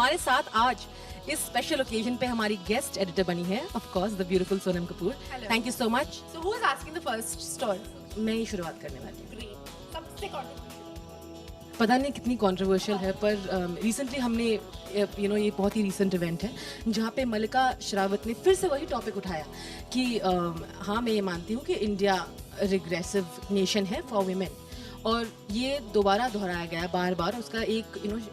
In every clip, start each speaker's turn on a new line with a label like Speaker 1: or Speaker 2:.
Speaker 1: हमारे साथ आज इस स्पेशल ओकेजन पे हमारी गेस्ट एडिटर बनी है of course the beautiful Sonam Kapoor. Thank you so much.
Speaker 2: So who is asking the first story?
Speaker 1: मैं ही शुरुआत करने वाली हूँ.
Speaker 2: Great. सबसे controversial.
Speaker 1: पता नहीं कितनी कंट्रोवर्शियल है पर रिसेंटली हमने ये बहुत ही रिसेंट इवेंट है जहाँ पे मल्लिका शेरावत ने फिर से वही टॉपिक उठाया कि हाँ मैं ये मानती हूँ कि इंडिया रिग्रेसिव नेशन है फॉर वीमेन और ये दोबारा दोहराया गया बार बार. उसका एक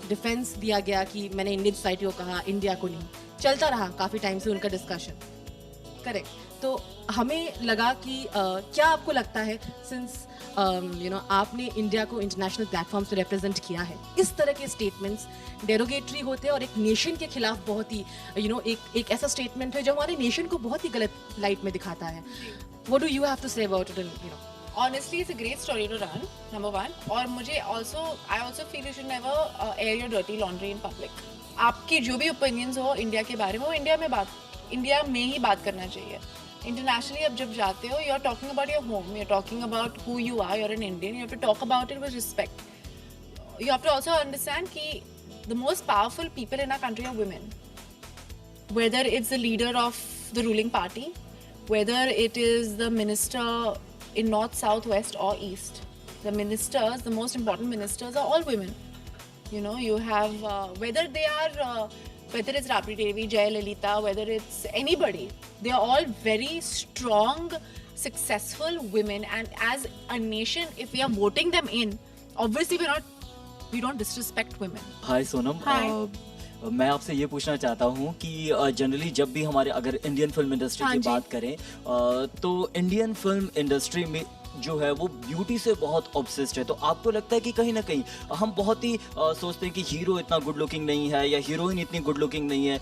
Speaker 1: डिफेंस दिया गया कि मैंने इंडियन सोसाइटी को कहा, इंडिया को नहीं. चलता रहा काफ़ी टाइम से उनका डिस्कशन. करेक्ट. तो हमें लगा कि क्या आपको लगता है सिंस आपने इंडिया को इंटरनेशनल प्लेटफॉर्म से रिप्रेजेंट किया है, इस तरह के स्टेटमेंट्स डेरोगेटरी होते हैं और एक नेशन के खिलाफ बहुत ही एक ऐसा स्टेटमेंट है जो हमारे नेशन को बहुत ही गलत लाइट में दिखाता है. What do you have to say about it?
Speaker 2: Honestly, it's a great story to run. Number one. और मुझे I also feel you should never air your dirty laundry in public. आपकी जो भी opinions हो India के बारे में वो इंडिया में ही बात करना चाहिए. Internationally अब जब जाते हो, you're talking about your home, you're talking about who you are, you're an Indian, you have to talk about it with respect. You have to also understand कि the most powerful people in our country are women. Whether it's the leader of the ruling party, whether it is the minister in north, south, west or east. The ministers, the most important ministers are all women. You have, whether it's Rabri Devi, Jayalalitha, whether it's anybody, they are all very strong, successful women. And as a nation, if we are voting them in, obviously we don't disrespect women.
Speaker 3: Hi Sonam.
Speaker 2: Hi.
Speaker 3: मैं आपसे ये पूछना चाहता हूँ कि generally जब भी हमारे अगर इंडियन फिल्म इंडस्ट्री की बात करें तो इंडियन फिल्म इंडस्ट्री में जो है वो ब्यूटी से बहुत ऑब्सेस्ड है. तो आपको लगता है कि कहीं ना कहीं हम बहुत ही सोचते हैं कि हीरो इतना गुड लुकिंग नहीं है या हीरोइन इतनी गुड लुकिंग नहीं है,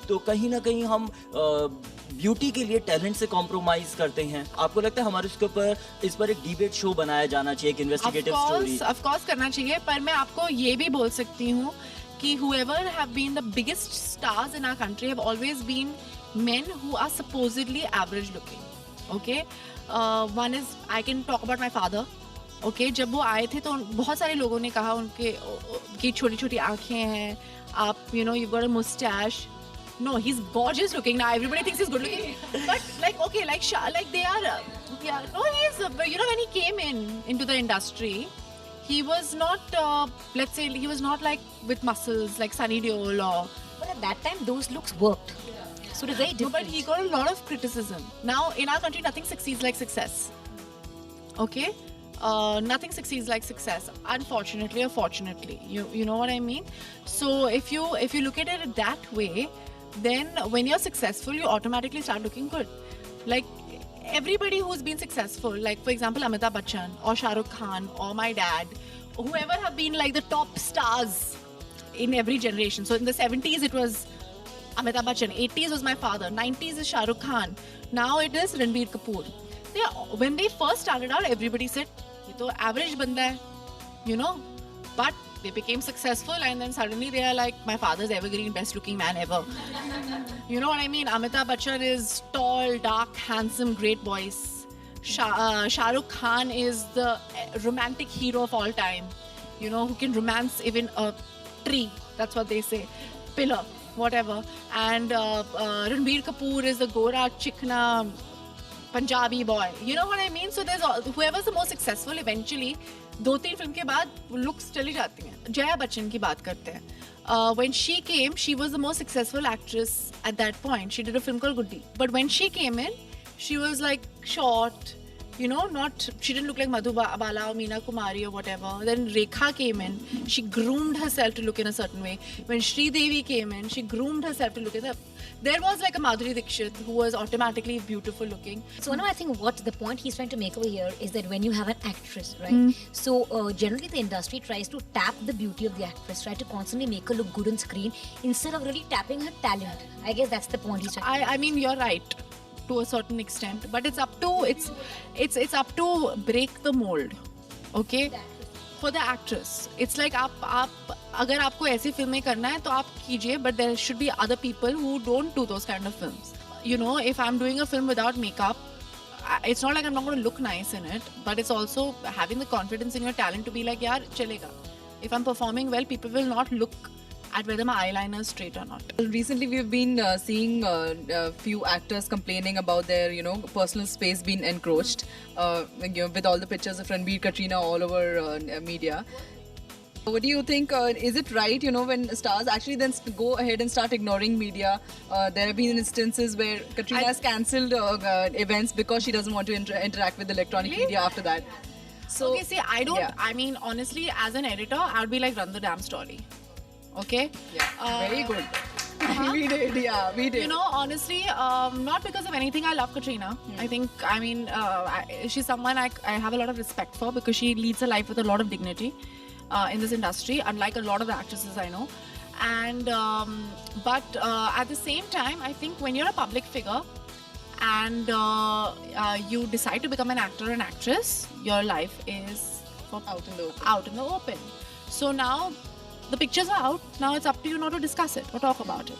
Speaker 3: तो कहीं ना कहीं हम ब्यूटी के लिए टैलेंट से कॉम्प्रोमाइज करते हैं. आपको लगता है हमारे इसके ऊपर इस पर एक डिबेट शो बनाया जाना चाहिए, एक इन्वेस्टिगेटिव स्टोरी?
Speaker 2: ऑफ कोर्स करना चाहिए, पर मैं आपको ये भी बोल सकती हूँ कि whoever have been the biggest stars in our country have always been men who are supposedly average looking. Okay, one is I can talk about my father. Okay, जब वो आए थे तो बहुत सारे लोगों ने कहा उनके की छोटी छोटी आँखें हैं, आप you've got a mustache. No, he's gorgeous looking. Now everybody thinks he's good looking, but like they are. Yeah, no, he's when he came into the industry. He was not, let's say, he was not like with muscles like Sunny Deol or.
Speaker 4: But at that time, those looks worked. So it was very different.
Speaker 2: No, but he got a lot of criticism. Now, in our country, nothing succeeds like success. Okay? Nothing succeeds like success. Unfortunately or fortunately. You know what I mean? So if you look at it that way, then when you're successful, you automatically start looking good. Like, everybody who's been successful, like for example Amitabh Bachchan or Shah Rukh Khan or my dad, whoever have been like the top stars in every generation. So in the 70s it was Amitabh Bachchan, 80s was my father, 90s is Shah Rukh Khan, now it is Ranbir Kapoor. When they first started out, everybody said, "Ye to average banda hai," but they became successful and then suddenly they are like, my father's evergreen, best looking man ever. You know what I mean? Amitabh Bachchan is tall, dark, handsome, great voice. Shah Rukh Khan is the romantic hero of all time. Who can romance even a tree. That's what they say. Pillar, whatever. And Ranbir Kapoor is the Gora, Chikna, Punjabi boy. You know what I mean? So there's whoever's the most successful eventually, 2-3 film के बाद looks चली जाती हैं. जया बच्चन की बात करते हैं. When she came, she was the most successful actress at that point. She did a film called Goody. But when she came in, she was like short, she didn't look like Madhu Bala or Meena Kumari or whatever. Then Rekha came in, she groomed herself to look in a certain way. When Sri Devi came in, she groomed herself to look in there was like a Madhuri Dixit who was automatically beautiful looking.
Speaker 4: So now I think what the point he's trying to make over here is that when you have an actress, right? So generally the industry tries to tap the beauty of the actress, try to constantly make her look good on screen instead of really tapping her talent. I guess that's the point he's trying to
Speaker 2: I mean, you're right to a certain extent, but it's up to break the mold, okay? For the actress, it's like अगर आपको ऐसी फिल्में करना है तो आप कीजिए, but there should be other people who don't do those kind of films. If I'm doing a film without makeup, it's not like I'm not going to look nice in it, but it's also having the confidence in your talent to be like, yaar, chalega. If I'm performing well, people will not look at whether my eyeliner is straight or not.
Speaker 5: Recently, we've been seeing a few actors complaining about their, personal space being encroached, with all the pictures of Ranbir, Katrina all over media. What do you think? Is it right, when stars actually then go ahead and start ignoring media? There have been instances where Katrina has cancelled events because she doesn't want to interact with electronic media after that. So,
Speaker 2: Okay, see, I don't.
Speaker 5: yeah.
Speaker 2: I mean, honestly, as an editor, I would be like, run the damn story. Okay.
Speaker 5: Yeah, very good. We did, yeah, we did.
Speaker 2: Honestly, not because of anything. I love Katrina. I think, she's someone I have a lot of respect for because she leads a life with a lot of dignity in this industry, unlike a lot of the actresses I know. And but at the same time, I think when you're a public figure and you decide to become an actor or an actress, your life is
Speaker 5: out in the open.
Speaker 2: out in the open. So now the pictures are out. Now it's up to you not to discuss it or talk about it.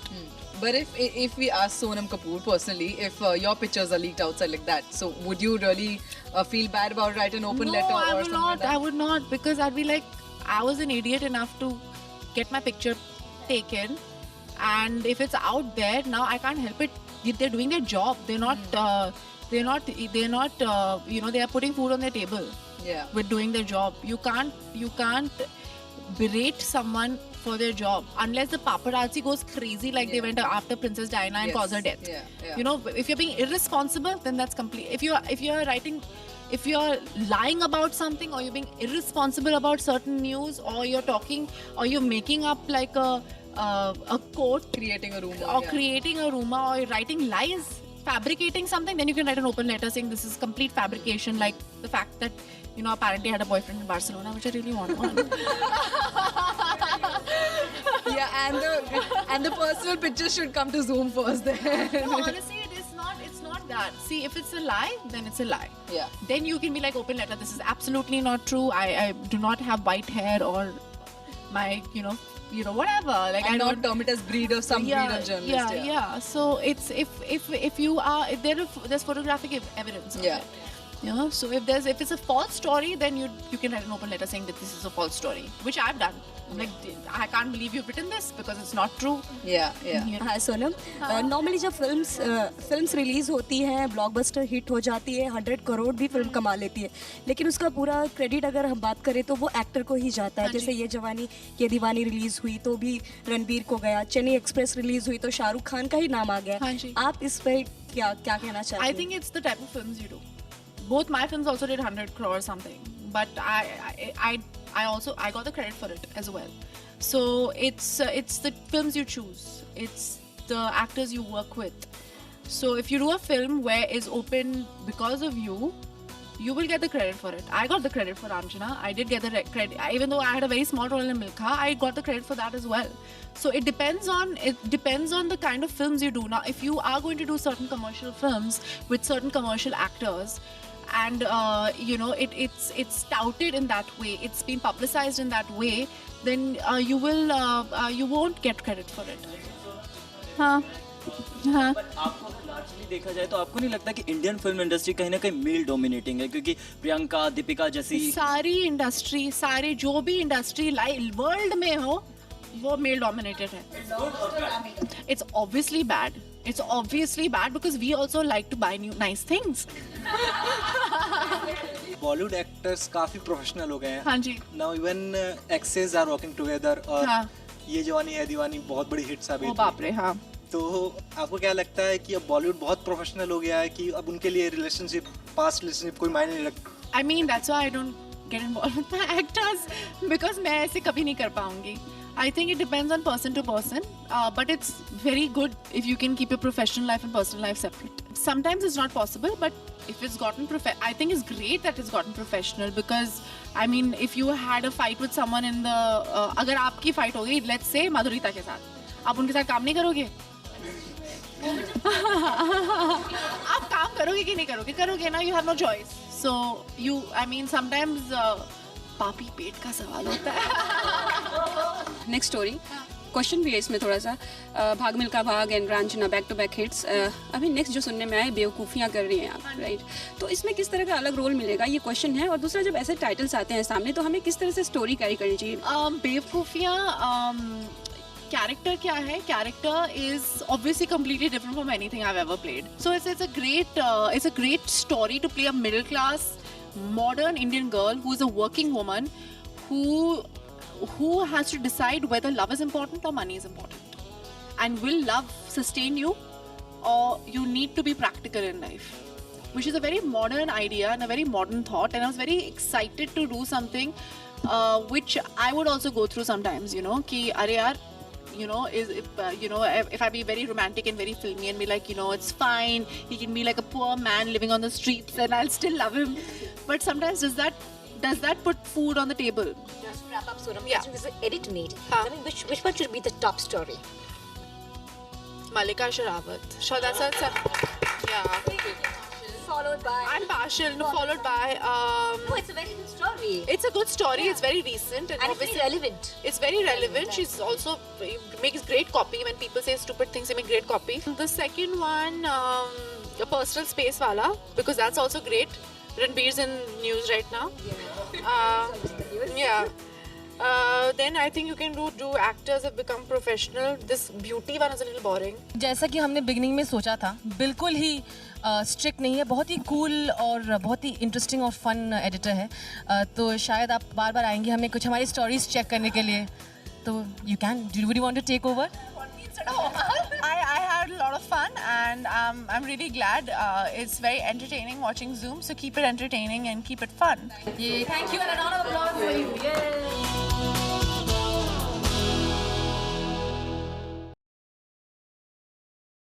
Speaker 5: But if we ask Sonam Kapoor personally, if your pictures are leaked outside like that, so would you really feel bad about write an open letter
Speaker 2: I
Speaker 5: or
Speaker 2: will
Speaker 5: something
Speaker 2: not.
Speaker 5: like that?
Speaker 2: I would not, because I'd be like, I was an idiot enough to get my picture taken, and if it's out there now, I can't help it. They're doing their job. They're not. They are putting food on their table.
Speaker 5: Yeah.
Speaker 2: With doing their job. You can't berate someone for their job unless the paparazzi goes crazy like they went after Princess Diana and
Speaker 5: Yes.
Speaker 2: caused her death.
Speaker 5: Yeah.
Speaker 2: If you're being irresponsible, then that's complete. If you're lying about something, or you're being irresponsible about certain news, or you're talking, or you're making up like a quote,
Speaker 5: Creating a rumor.
Speaker 2: or
Speaker 5: yeah.
Speaker 2: creating a rumor, or writing lies, fabricating something, then you can write an open letter saying this is complete fabrication, like the fact that apparently I had a boyfriend in Barcelona, which I really want one.
Speaker 5: Yeah, and the personal pictures should come to Zoom first then.
Speaker 2: No, honestly, it's not that. See, if it's a lie, then it's a lie.
Speaker 5: Yeah.
Speaker 2: Then you can be like, open letter, this is absolutely not true. I do not have white hair, or my, whatever. Like,
Speaker 5: And
Speaker 2: I
Speaker 5: not
Speaker 2: don't
Speaker 5: term it as breed of some breed of journalist.
Speaker 2: yeah. So it's if you are, there's photographic evidence of
Speaker 5: Yeah.
Speaker 2: it. So if it's a false story, then you can write an open letter saying that this is a false story, which I've done. I'm like, I can't believe you've written this because it's not true.
Speaker 5: Yeah.
Speaker 6: हाँ Sonam, normally जब films release होती हैं, blockbuster hit हो जाती है, 100 करोड़ भी film कमा लेती है, लेकिन उसका पूरा क्रेडिट अगर हम बात करें तो वो एक्टर को ही जाता है. जैसे ये दीवानी रिलीज हुई तो भी रणबीर को गया, चेन्नई एक्सप्रेस रिलीज हुई तो शाहरुख खान का ही नाम आ गया.
Speaker 2: हाँ जी.
Speaker 6: आप इस पे क्या कहना चाहते हैं?
Speaker 2: I think it's the type of films you do. Both my films also did 100 crore or something, but I got the credit for it as well. So it's the films you choose. It's the actors you work with. So if you do a film where it's open because of you, you will get the credit for it. I got the credit for Anjana. I did get the credit, even though I had a very small role in Milkha. I got the credit for that as well. So it depends on the kind of films you do. Now, if you are going to do certain commercial films with certain commercial actors, and it's touted in that way, it's been publicized in that way, then you won't get credit for it. हाँ.
Speaker 3: पर आपको largely देखा जाए तो आपको नहीं लगता कि इंडियन फिल्म इंडस्ट्री कहीं ना कहीं मेल डोमिनेटिंग है, क्योंकि प्रियंका, दीपिका जैसी
Speaker 2: सारी इंडस्ट्री, जो भी इंडस्ट्री वर्ल्ड में हो, वो मेल डोमिनेटेड है. It's obviously bad. It's obviously bad because we also like to buy nice things.
Speaker 7: Bollywood actors काफी प्रोफेशनल हो गए हैं.
Speaker 2: हाँ जी.
Speaker 7: Now even actresses are working together, और
Speaker 2: हाँ.
Speaker 7: ये जवानी है दीवानी बहुत बड़ी हिट साबित
Speaker 2: ओ
Speaker 7: हुई.
Speaker 2: बाप रे. हाँ.
Speaker 7: तो आपको क्या लगता है कि अब बॉलीवुड बहुत प्रोफेशनल हो गया है कि अब उनके लिए रिलेशनशिप, पास्ट रिलेशनशिप कोई मायने नहीं रखता?
Speaker 2: I mean, that's why I don't get involved with my actors, because मैं ऐसे कभी नहीं कर पाऊंगी. I think it depends on person to person, but it's very good if you can keep your professional life and personal life separate. Sometimes it's not possible, but if it's gotten I think it's great that it's gotten professional, because I mean, if you had a fight with someone in the अगर आपकी fight हो गई, let's say माधुरीता के साथ, आप उनके साथ काम नहीं करोगे? आप काम करोगे कि नहीं करोगे ना, you have no choice. So I mean, sometimes पापी पेट का सवाल होता है.
Speaker 8: नेक्स्ट स्टोरी क्वेश्चन भी है इसमें थोड़ा सा. Bhaag Milkha Bhaag and Raanjhanaa back to back hits. अभी नेक्स्ट जो सुनने में आए, बेवकूफ़ियाँ कर रही हैं आप, राइट? तो इसमें किस तरह का अलग रोल मिलेगा, ये क्वेश्चन है. और दूसरा, जब ऐसे टाइटल्स आते हैं सामने तो हमें किस तरह से स्टोरी कैरी करनी चाहिए?
Speaker 2: बेवकूफ़ियाँ character kya hai? Character is obviously completely different from anything I've ever played. So it's a great story to play a middle class, modern Indian girl who is a working woman who has to decide whether love is important or money is important. And will love sustain you, or you need to be practical in life? Which is a very modern idea and a very modern thought, and I was very excited to do something which I would also go through sometimes, you know, ki are yaar, you know, if I be very romantic and very filmy and be like, you know, it's fine, he can be like a poor man living on the streets and I'll still love him. But sometimes does that put food on the table?
Speaker 4: Just to wrap up, Sonam,
Speaker 2: Yeah.
Speaker 4: there's an edit made.
Speaker 2: Huh.
Speaker 4: I mean, which one should be the top story?
Speaker 2: Malika Sherawat. Sure, that's yeah.
Speaker 4: Followed by...
Speaker 2: I'm partial. No, followed by.
Speaker 4: No, it's a very good story.
Speaker 2: It's a good story. It's very recent and
Speaker 4: And it's
Speaker 2: obviously
Speaker 4: very relevant.
Speaker 2: It's very relevant. She's also makes great copy. When people say stupid things, they make great copy. The second one, a personal space wala, because that's also great. Ranbir's in news right now. Yeah. Then I think you can do actors have become professional. This beauty one is a little boring.
Speaker 1: जैसा कि हमने beginning में सोचा था, बिल्कुल ही strict नहीं है, बहुत ही कूल और बहुत ही इंटरेस्टिंग और फन एडिटर है, तो शायद आप बार बार आएंगे हमें कुछ हमारी स्टोरीज चेक करने के लिए, तो you can would you want to take over?
Speaker 2: I had a lot of fun and I'm really glad. It's very entertaining watching Zoom, so keep it entertaining and keep it fun.
Speaker 1: Thank you and a round of applause for you. Yay.